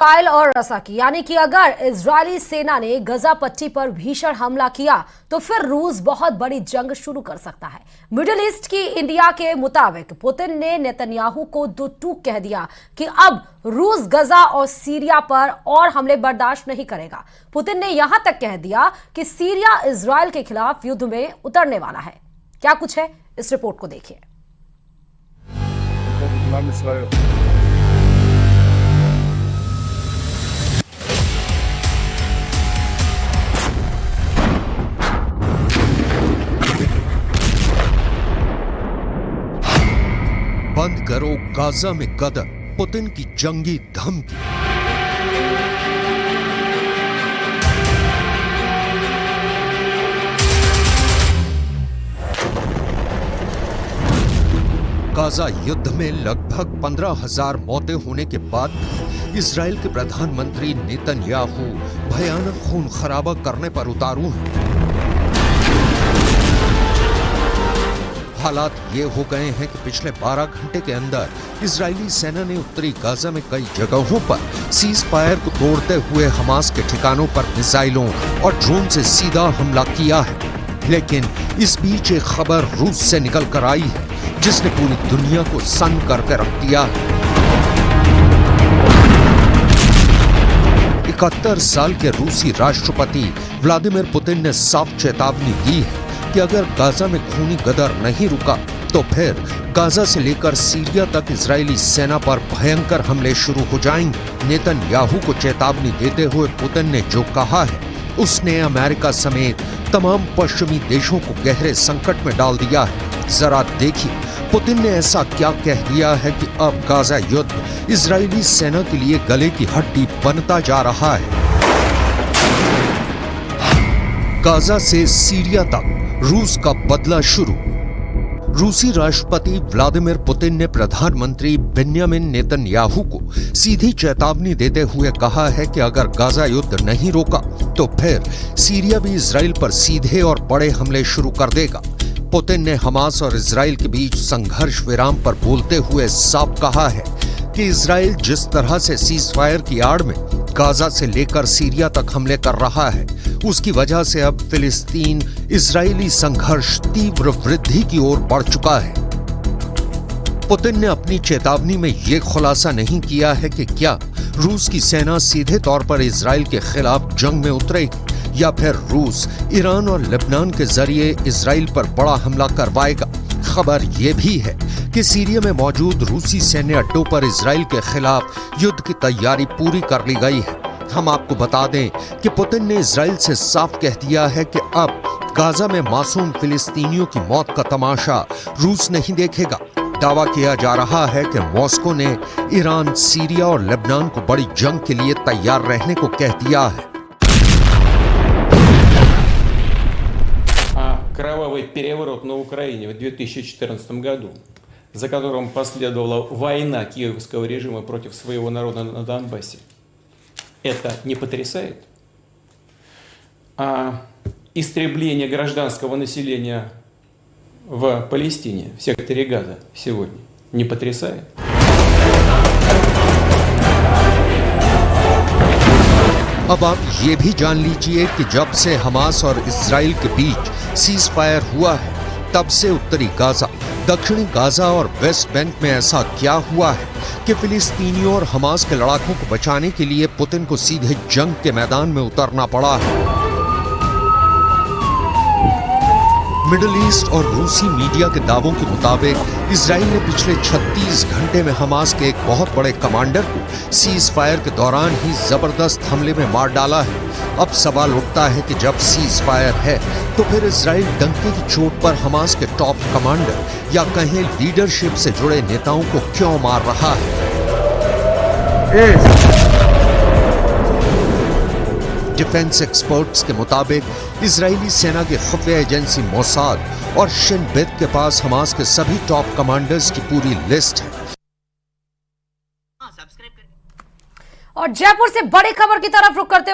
कायल और रसा की, यानी कि अगर इजरायली सेना ने गजा पट्टी पर भीषण हमला किया तो फिर रूस बहुत बड़ी जंग शुरू कर सकता है। मिडिल ईस्ट की इंडिया के मुताबिक पुतिन ने नेतन्याहू को दो टूक कह दिया कि अब रूस गजा और सीरिया पर और हमले बर्दाश्त नहीं करेगा। पुतिन ने यहां तक कह दिया कि सीरिया इजरायल के खिलाफ युद्ध में उतरने वाला है। क्या कुछ है, इस रिपोर्ट को देखिए। बंद करो गाजा में कदम, पुतिन की जंगी धमकी। गाजा युद्ध में लगभग 15,000 मौतें होने के बाद इजराइल के प्रधानमंत्री नेतन्याहू भयानक खून खराबा करने पर उतारू हैं। हालात ये हो गए हैं कि पिछले 12 घंटे के अंदर इजरायली सेना ने उत्तरी गाजा में कई जगहों पर सीज फायर को तोड़ते हुए हमास के ठिकानों पर मिसाइलों और ड्रोन से सीधा हमला किया है। लेकिन इस बीच एक खबर रूस से निकल कर आई है जिसने पूरी दुनिया को सन्न करके रख दिया है। 71 साल के रूसी राष्ट्रपति व्लादिमीर पुतिन ने साफ चेतावनी दी है कि अगर गाजा में खूनी गदर नहीं रुका तो फिर गाजा से लेकर सीरिया तक इजरायली सेना पर भयंकर हमले शुरू हो जाएंगे। नेतन्याहू को चेतावनी देते हुए पुतिन ने जो कहा है उसने अमेरिका समेत तमाम पश्चिमी देशों को गहरे संकट में डाल दिया है। जरा देखिए पुतिन ने ऐसा क्या कह दिया है कि अब गाजा युद्ध इजरायली सेना के लिए गले की हड्डी बनता जा रहा है। गाजा से सीरिया तक रूस का बदला शुरू। रूसी राष्ट्रपति व्लादिमीर पुतिन ने प्रधानमंत्री बेन्यामिन नेतन्याहू को सीधी चेतावनी देते हुए कहा है कि अगर गाजा युद्ध नहीं रोका तो फिर सीरिया भी इजराइल पर सीधे और बड़े हमले शुरू कर देगा। पुतिन ने हमास और इजराइल के बीच संघर्ष विराम पर बोलते हुए साफ कहा है कि इजराइल जिस तरह से सीज फायर की आड़ में गाजा से लेकर सीरिया तक हमले कर रहा है उसकी वजह से अब फिलिस्तीन इजरायली संघर्ष तीव्र वृद्धि की ओर बढ़ चुका है। पुतिन ने अपनी चेतावनी में यह खुलासा नहीं किया है कि क्या रूस की सेना सीधे तौर पर इजराइल के खिलाफ जंग में उतरेगी या फिर रूस ईरान और लेबनान के जरिए इजराइल पर बड़ा हमला करवाएगा। खबर यह भी है कि सीरिया में मौजूद रूसी सैन्य अड्डों पर इजराइल के खिलाफ युद्ध की तैयारी पूरी कर ली गई है। हम आपको बता दें कि पुतिन ने इजराइल से साफ कह दिया है कि अब गाजा में मासूम फिलिस्तीनियों की मौत का तमाशा रूस नहीं देखेगा। दावा किया जा रहा है कि मॉस्को ने ईरान, सीरिया और लेबनान को बड़ी जंग के लिए तैयार रहने को कह दिया है। Кровавый переворот на Украине в 2014 году, за которым последовала война киевского режима против своего народа на Донбассе, это не потрясает? А истребление гражданского населения в Палестине, в секторе Газа сегодня, не потрясает? अब आप ये भी जान लीजिए कि जब से हमास और इजराइल के बीच सीज फायर हुआ है तब से उत्तरी गाजा, दक्षिणी गाजा और वेस्ट बैंक में ऐसा क्या हुआ है कि फिलिस्तीनियों और हमास के लड़ाकों को बचाने के लिए पुतिन को सीधे जंग के मैदान में उतरना पड़ा है। मिडिल ईस्ट और रूसी मीडिया के दावों के मुताबिक इजराइल ने पिछले 36 घंटे में हमास के एक बहुत बड़े कमांडर को सीज फायर के दौरान ही जबरदस्त हमले में मार डाला है। अब सवाल उठता है कि जब सीज फायर है तो फिर इजराइल डंके की चोट पर हमास के टॉप कमांडर या कहें लीडरशिप से जुड़े नेताओं को क्यों मार रहा है। डिफेंस एक्सपर्ट्स के मुताबिक इजरायली सेना की खुफिया एजेंसी मोसाद और शिन बेत के पास हमास के सभी टॉप कमांडर्स की पूरी लिस्ट है। और जयपुर से बड़ी खबर की तरफ रुख करते